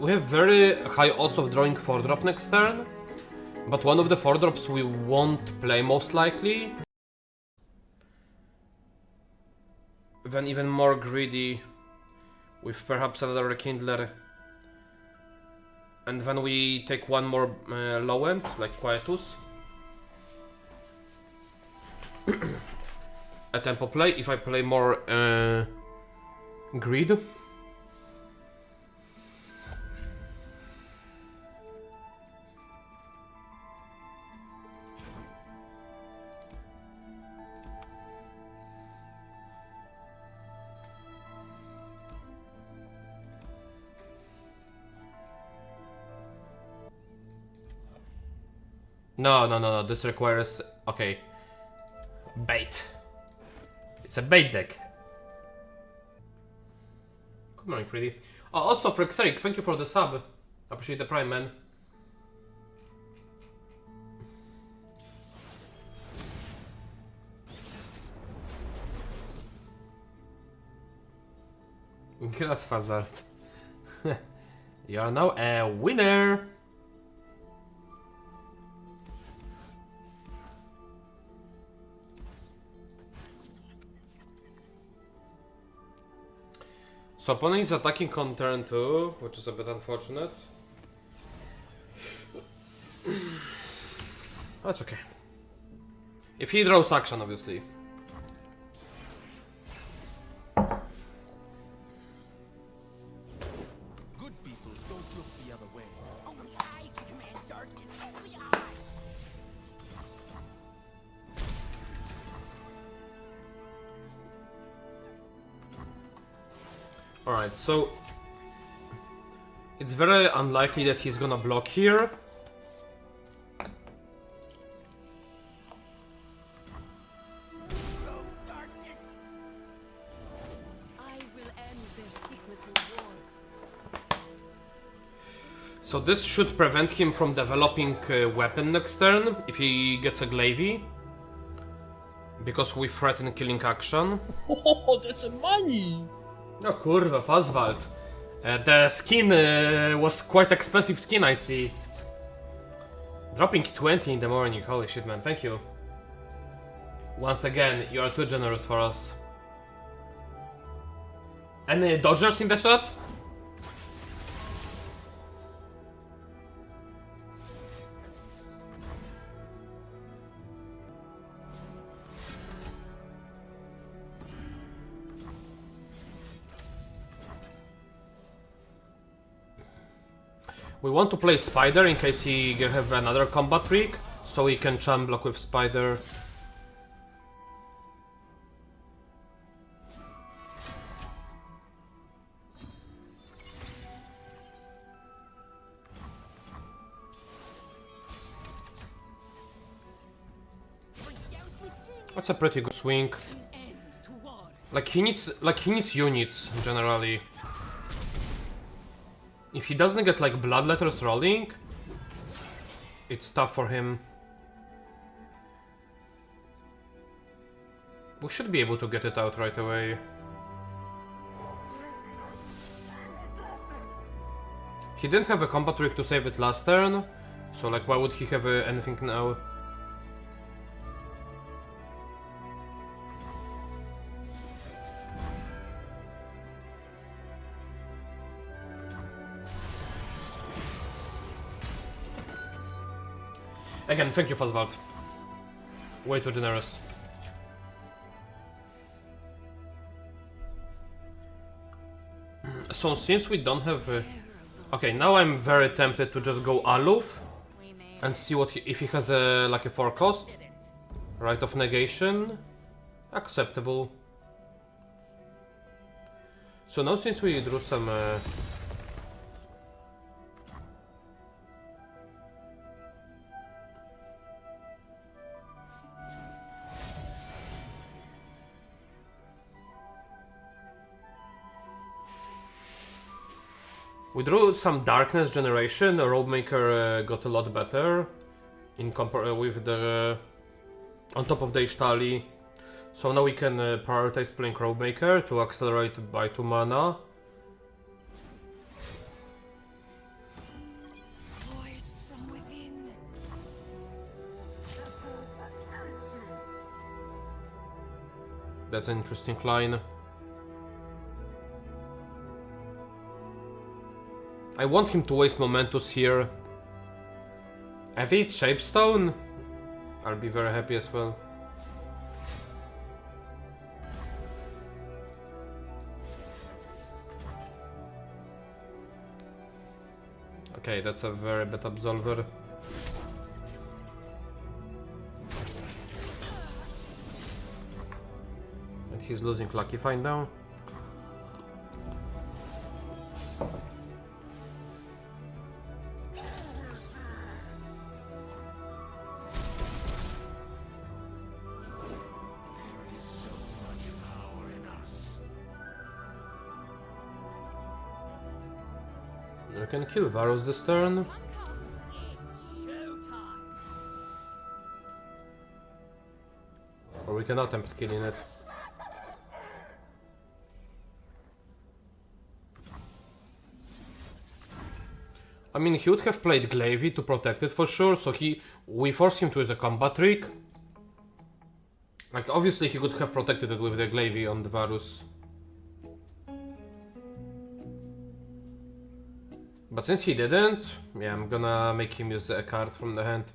we have very high odds of drawing 4-drop next turn, but one of the 4-drops we won't play most likely. Then even more greedy with perhaps another Rekindler. And then we take one more low end, like Quietus. A tempo play, if I play more greed. No, this requires... okay. Bait. It's a bait deck. Good morning, Freddy. Oh, also, Frexeric, thank you for the sub. Appreciate the prime, man. That's Fazbart. You are now a winner! So opponent is attacking on turn 2, which is a bit unfortunate. That's okay. If he draws action, obviously. Good people don't look the other way. Only I can command darkness. Only I. Alright, so it's very unlikely that he's gonna block here. So this should prevent him from developing a weapon next turn if he gets a Glavy. Because we threaten killing action. Oh, that's a money! No kurwa, Fazwald. The skin was quite expensive skin, I see. Dropping 20 in the morning, holy shit, man, thank you. Once again, you are too generous for us. Any dodgers in the chat? We want to play Spider in case he have another combat trick, so he can charm block with Spider. That's a pretty good swing. Like he needs units generally. If he doesn't get like bloodletters rolling, it's tough for him. We should be able to get it out right away. He didn't have a combat trick to save it last turn, so like why would he have anything now? Again, thank you, Fazvald. Way too generous. So since we don't have... okay, now I'm very tempted to just go Aloof and see what if he has like a 4 cost. Right of negation. Acceptable. So now since we drew some... we drew some Darkness Generation. Robemaker got a lot better in with the on top of the Ishtali. So now we can prioritize playing Robemaker to accelerate by 2 mana. That's an interesting line. I want him to waste Momentus here. If it's Shapestone, I'll be very happy as well. Okay, that's a very bad Absolver. And he's losing Lucky Find now. You can kill Varus this turn. Or we can attempt killing it. I mean, he would have played Glavy to protect it for sure, so we forced him to use a combat trick. Like, obviously he could have protected it with the Glavy on the Varus. But since he didn't, yeah, I'm gonna make him use a card from the hand.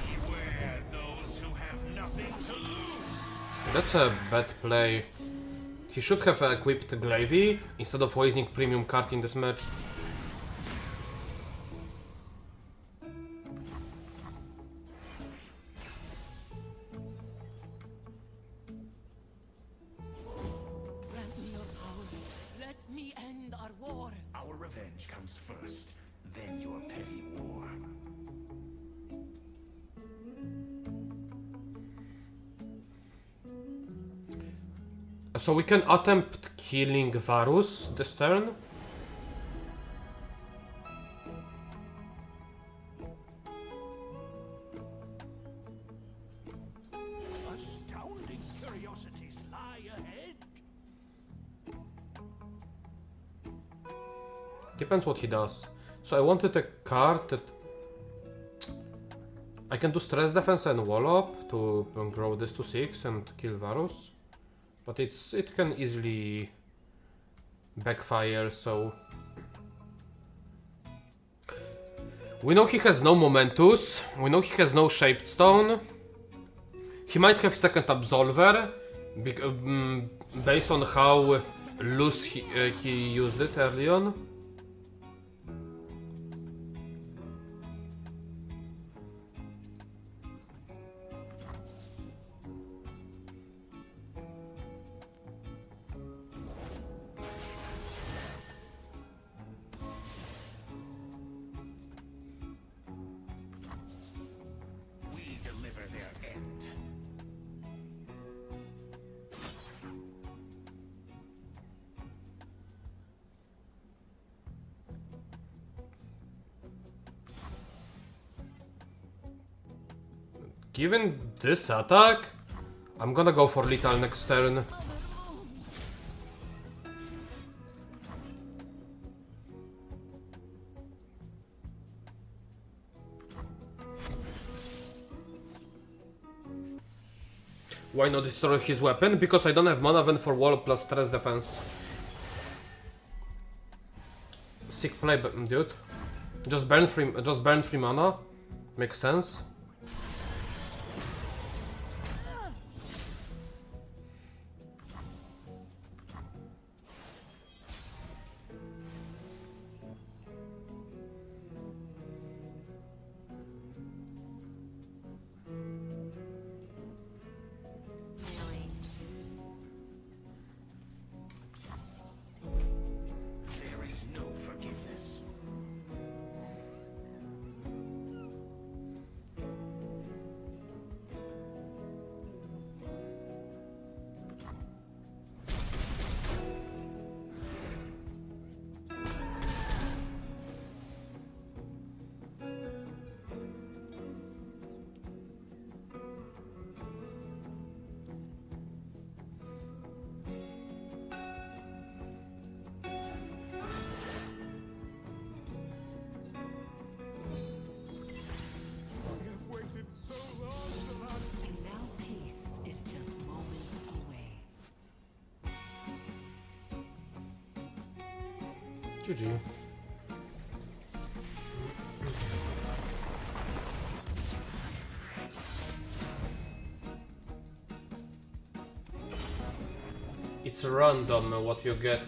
Beware those who have nothing to lose. That's a bad play. He should have equipped Glavy instead of wasting premium card in this match. Grant me your power. Let me end our war. Our revenge comes first, then your petty war. So we can attempt killing Varus this turn. Astounding curiosities lie ahead. Depends what he does. So I wanted a card that I can do stress defense and wall up to grow this to 6 and kill Varus. But it can easily backfire, so we know he has no Momentus, we know he has no Shaped Stone. He might have second Absolver based on how loose he used it early on. We deliver their end. Given this attack, I'm gonna go for lethal next turn. Why not destroy his weapon? Because I don't have mana then for wall plus stress defense. Sick play, dude. Just burn free mana. Makes sense. There is no forgiveness. GG. It's random what you get.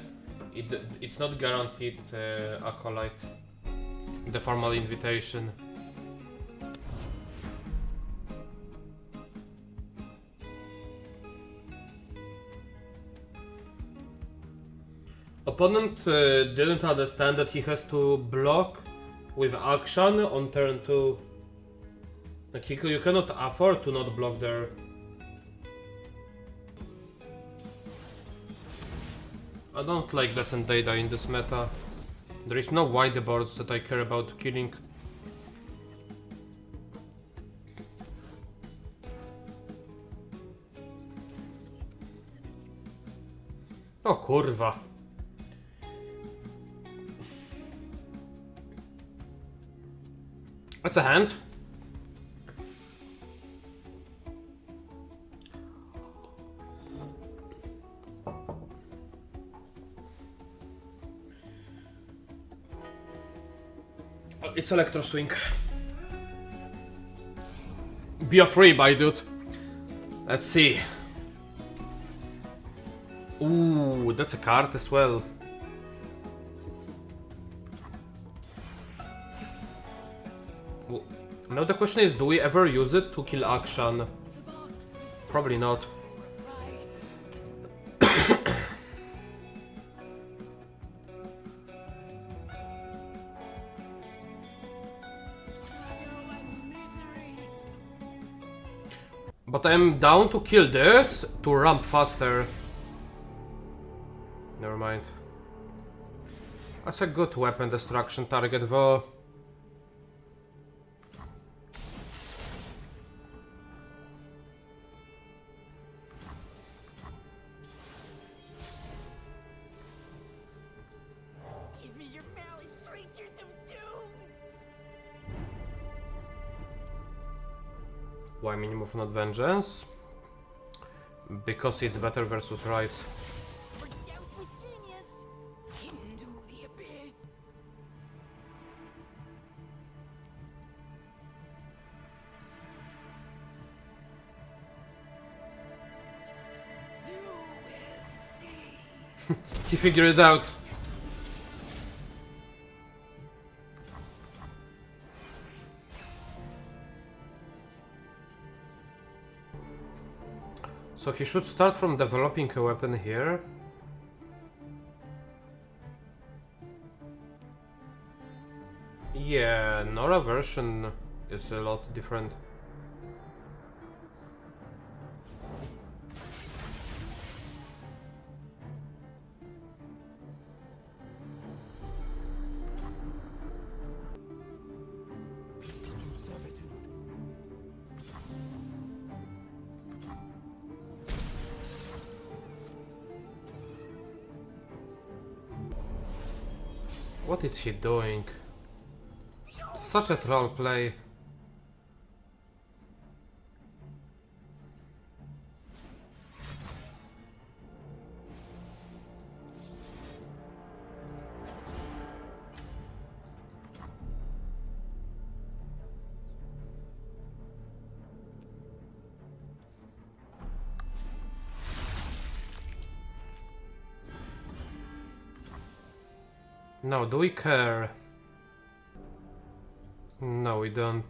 It's not guaranteed acolyte. The formal invitation. Opponent didn't understand that he has to block with action on turn 2. Like you cannot afford to not block there. I don't like decent data in this meta. There is no whiteboards that I care about killing. O kurwa. That's a hand. It's Electro Swing. Be a free buy, dude. Let's see. Ooh, that's a card as well. Now the question is, do we ever use it to kill action? Probably not. But I'm down to kill this to ramp faster. Never mind. That's a good weapon destruction target though. Give me your malice, creatures of doom! Why minimum not vengeance? Because it's better versus Rise. For doubt with genius! Into the abyss. You will see. He figured it out. So he should start from developing a weapon here. Yeah, Nora version is a lot different. What is he doing? Such a troll play. Now, do we care? No, we don't.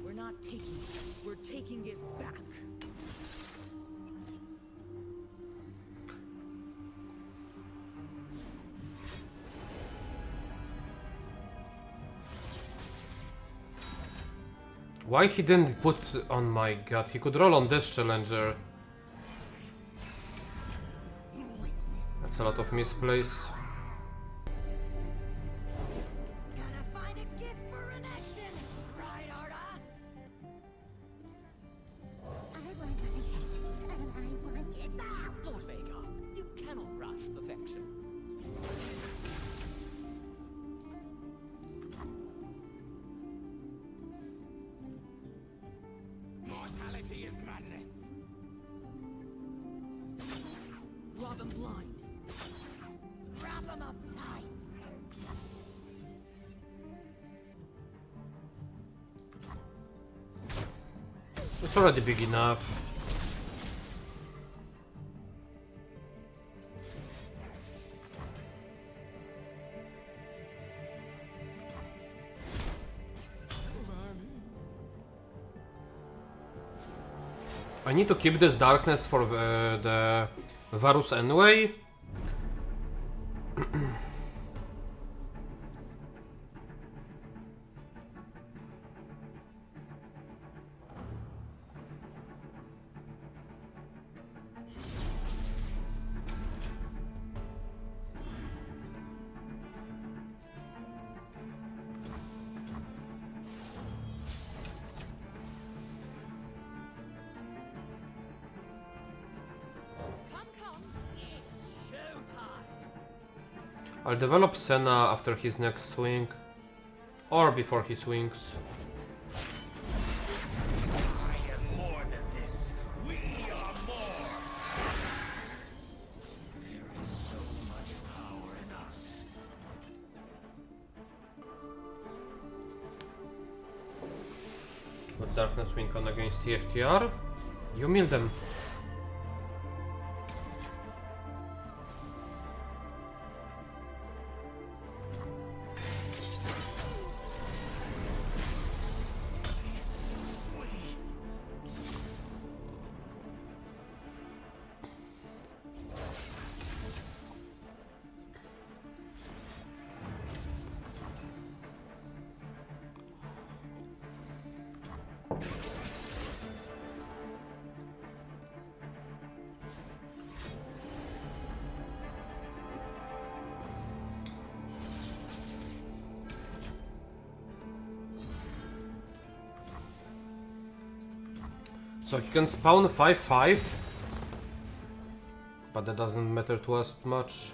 We're not taking it. We're taking it back. Why he didn't put on my god? He could roll on this challenger. That's a lot of misplays. Gotta find a gift for an action. Right, Arda? I want my head, and I want it now! Lord Vega, you cannot rush perfection. He is madness. Draw them blind. Wrap him up tight. It's already big enough. I need to keep this darkness for the Varus anyway. I'll develop Senna after his next swing, or before he swings. I am more than this. We are more. There is so much power in us. What's Darkness win on against TFTR? You mill them. So he can spawn 5/5, but that doesn't matter to us much.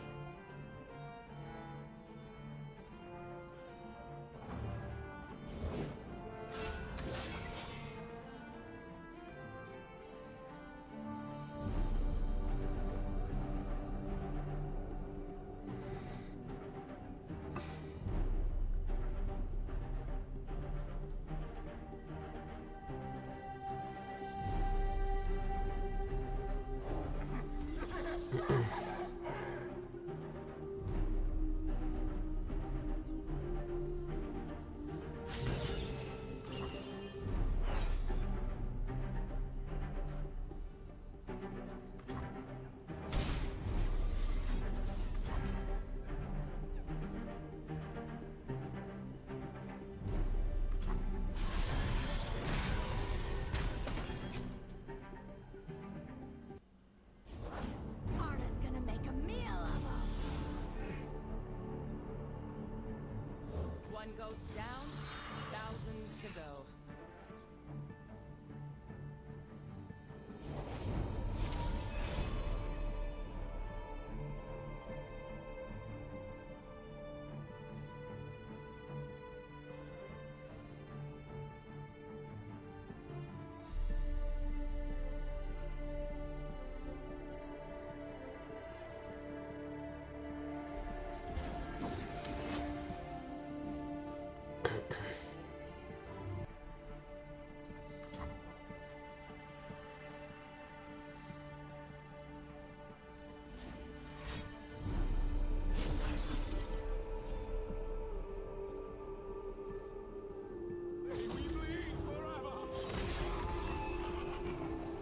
Arda's gonna make a meal of him. One ghost down, thousands to go.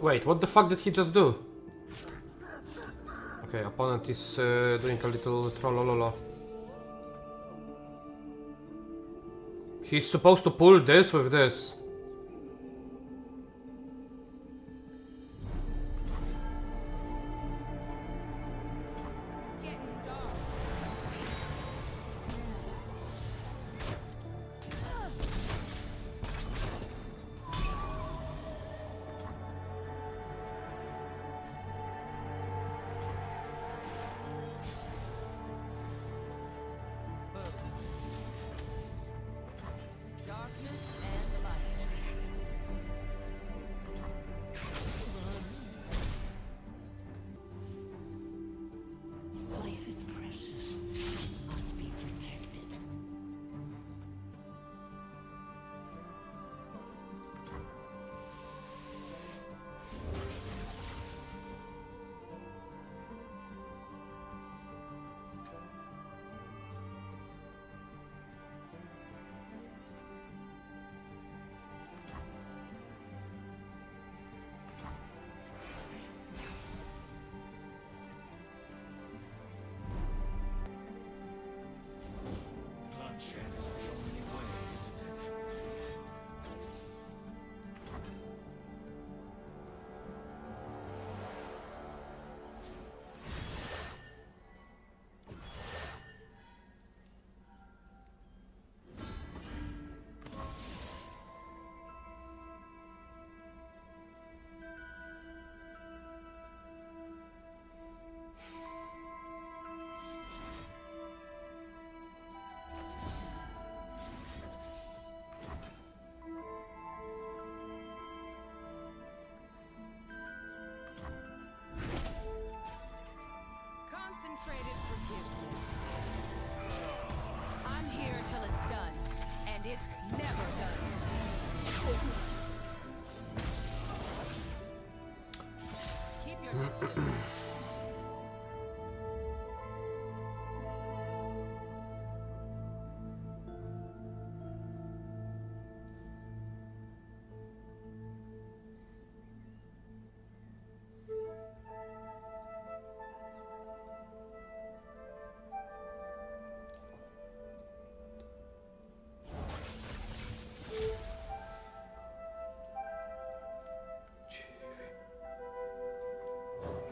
Wait, what the fuck did he just do? Okay, opponent is doing a little trollololo. He's supposed to pull this with this. Getting dark. Darkness and light.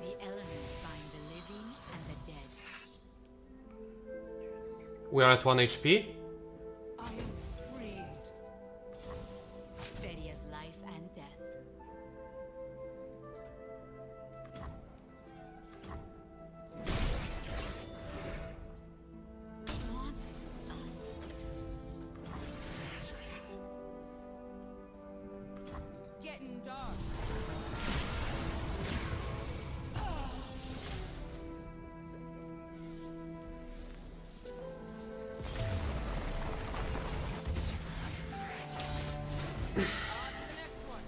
The elements bind the living and the dead. We are at 1 HP. I am freed. Steady as life and death. Getting dark. On to the next one.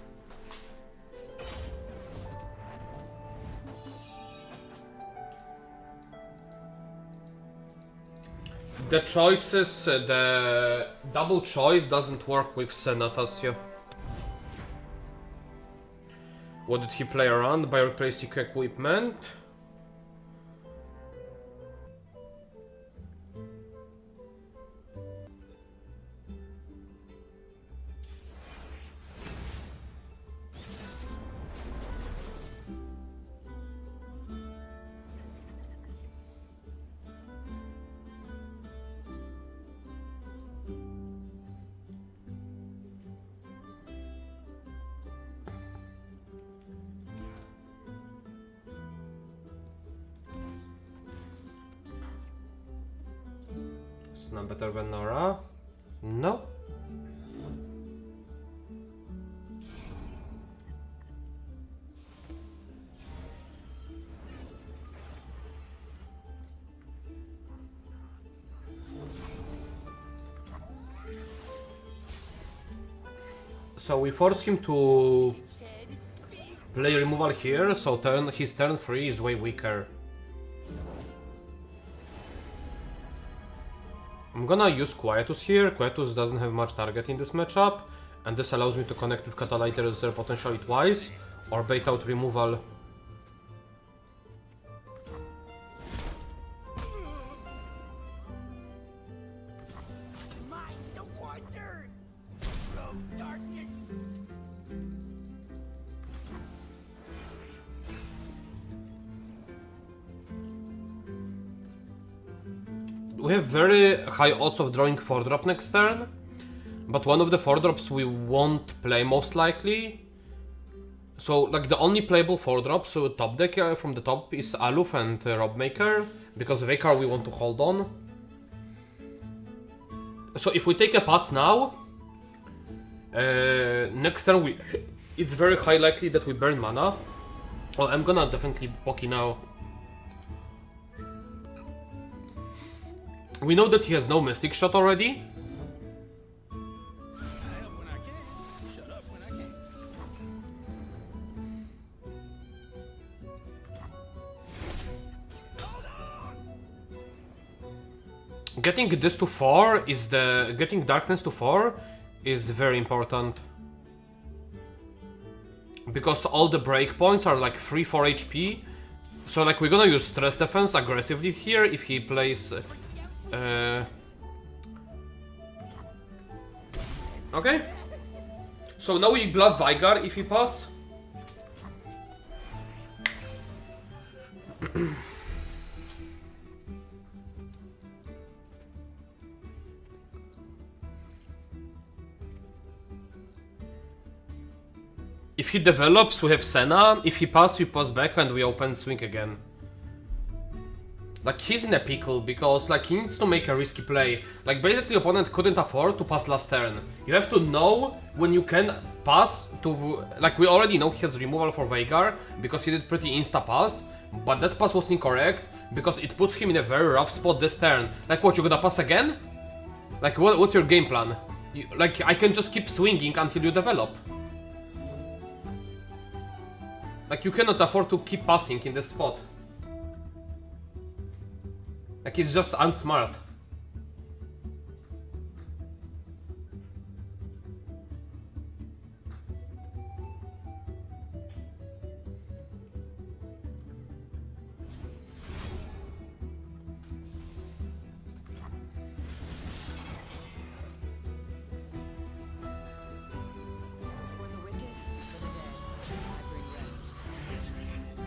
The choices, the double choice doesn't work with Senatasio. What did he play around by replacing equipment? It's not better than Nora. No. So we force him to play removal here, so his turn 3 is way weaker. I'm gonna use Quietus here. Quietus doesn't have much target in this matchup, and this allows me to connect with Catalyters potentially twice, or bait out removal. Mine's the wonder. From darkness. We have very high odds of drawing 4-drop next turn, but one of the 4-drops we won't play most likely. So, like, the only playable 4-drops so top deck from the top is Aluf and Robmaker, because Vekar we want to hold on. So if we take a pass now, next turn it's very high likely that we burn mana. Well, I'm gonna definitely Poki now. We know that he has no Mystic Shot already. I help when I can. Shut up when I can. Getting this to 4 is getting darkness to 4 is very important. Because all the breakpoints are like 3-4 HP. So like we're gonna use stress defense aggressively here if he plays okay. So now we bluff Vygar if he pass. If he develops, we have Senna. If he pass, we pass back and we open swing again. Like, he's in a pickle because, like, he needs to make a risky play. Like, basically, opponent couldn't afford to pass last turn. You have to know when you can pass to... Like, we already know he has removal for Veigar because he did pretty insta-pass. But that pass was incorrect because it puts him in a very rough spot this turn. Like, what, you gonna pass again? Like, what's your game plan? Like, I can just keep swinging until you develop. Like, you cannot afford to keep passing in this spot. Like, it's just unsmart. For the wicked, for the dead, I bring rest.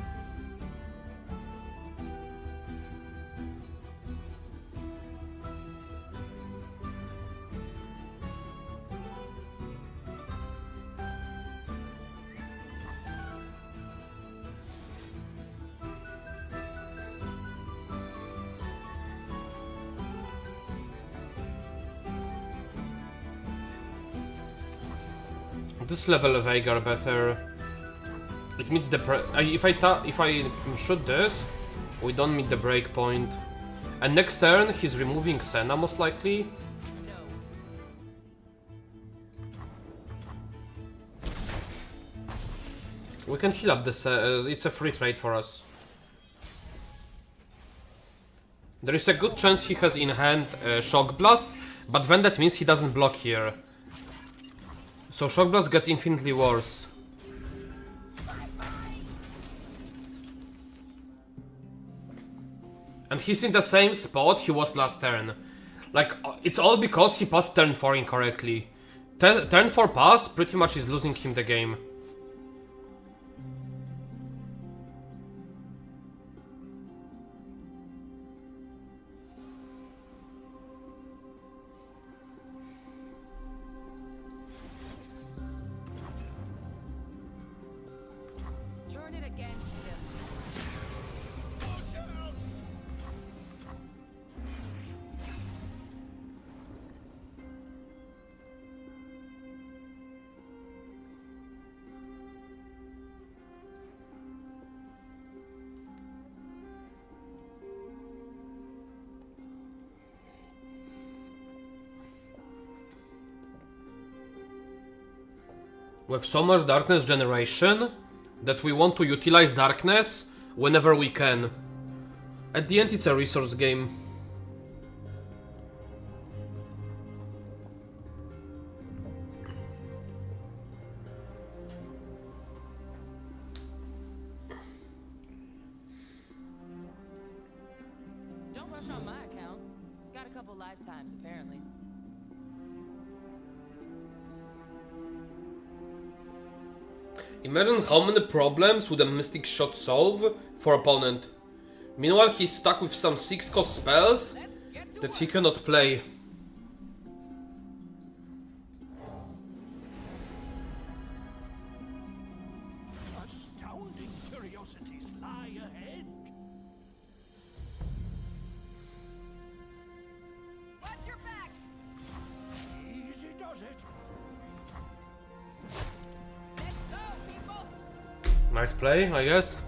This level of Veigar better. It meets the if I shoot this, we don't meet the breakpoint. And next turn he's removing Senna most likely. We can heal up this. It's a free trade for us. There is a good chance he has in hand Shock Blast, but then that means he doesn't block here. So Shock Blast gets infinitely worse. And he's in the same spot he was last turn. Like, it's all because he passed turn 4 incorrectly. Turn 4 pass pretty much is losing him the game. Turn it against him. With so much darkness generation that we want to utilize darkness whenever we can. At the end it's a resource game. Don't rush on my account. Got a couple lifetimes, apparently. Imagine how many problems would a Mystic Shot solve for opponent. Meanwhile he's stuck with some 6-cost spells that he cannot play. Astounding curiosities lie ahead. Watch your backs! Easy does it. Let's go, people! Nice play, I guess.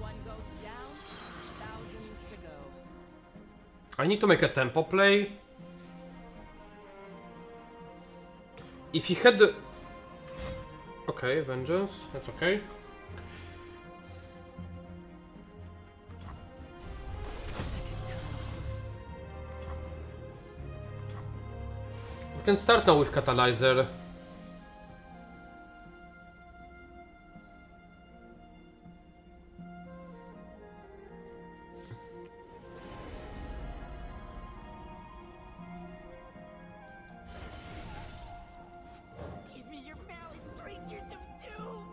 One goes down, thousands to go. I need to make a tempo play. If he had the... Okay, Vengeance, that's okay. We can start now with Catalyzer. Give me your malice, creatures of doom.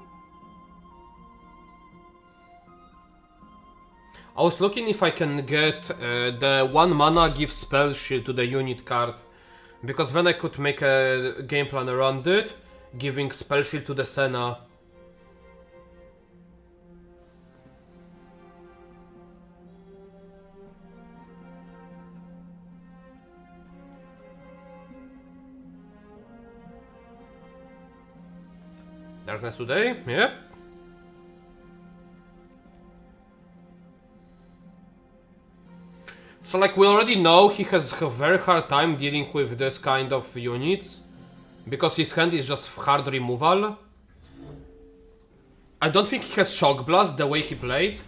I was looking if I can get the 1 mana give spell shield to the unit card. Because then I could make a game plan around it, giving spell shield to the Senna. Darkness today? Yep. So like we already know he has a very hard time dealing with this kind of units. Because his hand is just hard removal. I don't think he has Shock Blast the way he played.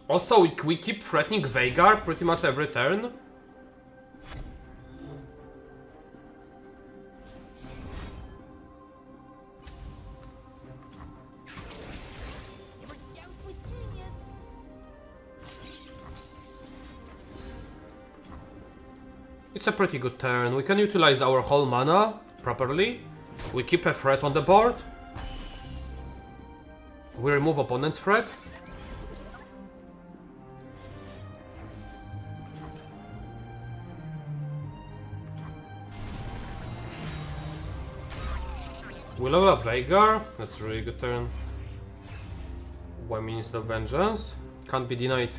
Also we keep threatening Veigar pretty much every turn. It's a pretty good turn. We can utilize our whole mana properly. We keep a threat on the board. We remove opponent's threat. We level up Veigar. That's a really good turn. 1 minute of vengeance. Can't be denied.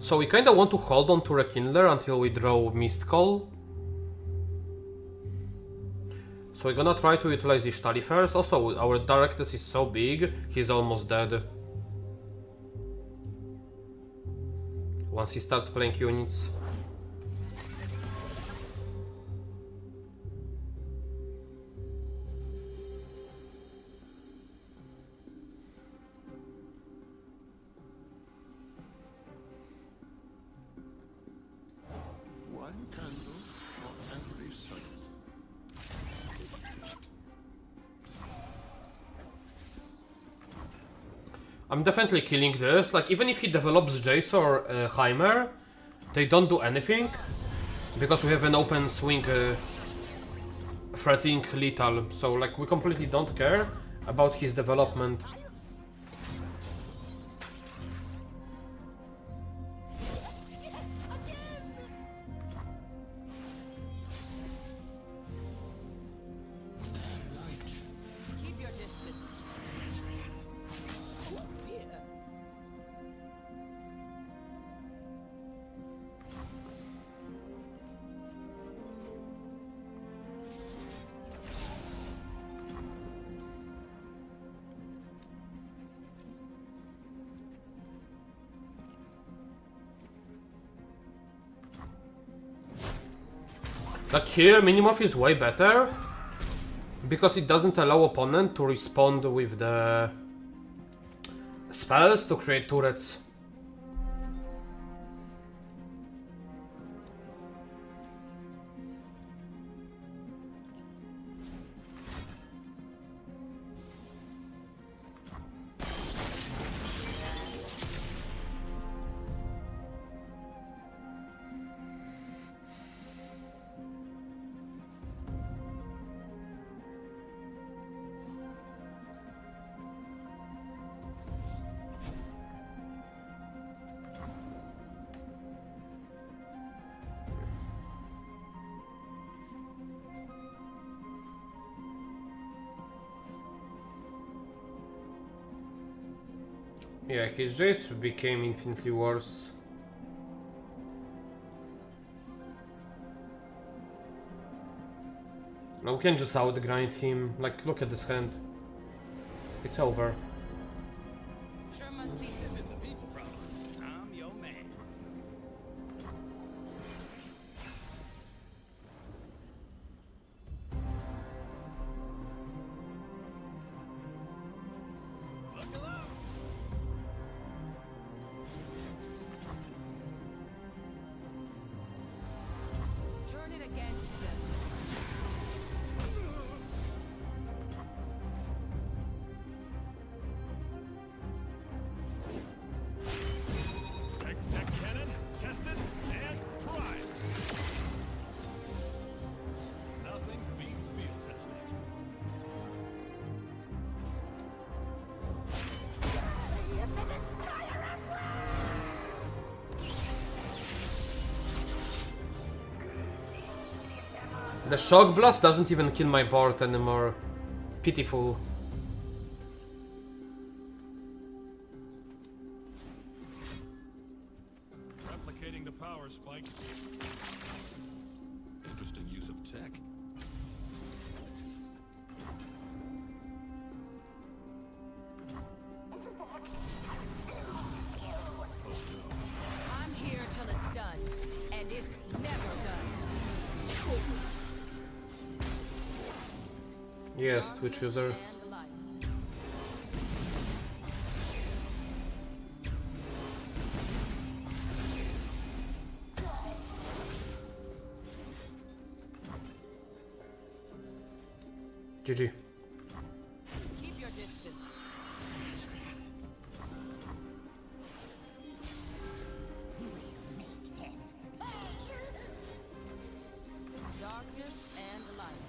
So we kinda want to hold on to Rekindler until we draw Mistcall. So we're gonna try to utilize Ishtali first. Also, our Directness is so big, he's almost dead. Once he starts playing units. I'm definitely killing this. Like, even if he develops Jace or Heimer, they don't do anything. Because we have an open swing threatening lethal. So, like, we completely don't care about his development. Keep your distance. Like here, Minimoth is way better. Because it doesn't allow opponent to respond with the spells to create turrets. Yeah, his Jace became infinitely worse. Now we can just outgrind him. Like, look at this hand. It's over. Sure must be. If it's a people problem, I'm your man. Buckle up. Turn it against them. The shock blast doesn't even kill my board anymore. Pitiful. Replicating the power spike. Interesting use of tech. I'm here till it's done, and it's never done. Yes, Twitch user. And the light. GG. Keep your distance. Darkness and light.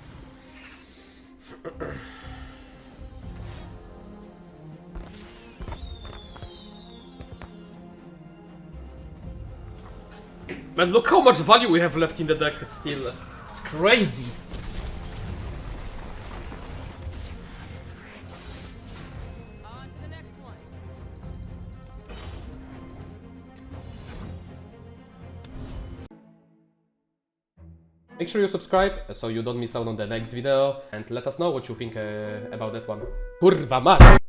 Man, look how much value we have left in the deck still. It's crazy. On to the next one. Make sure you subscribe so you don't miss out on the next video and let us know what you think about that one. Kurwa mać!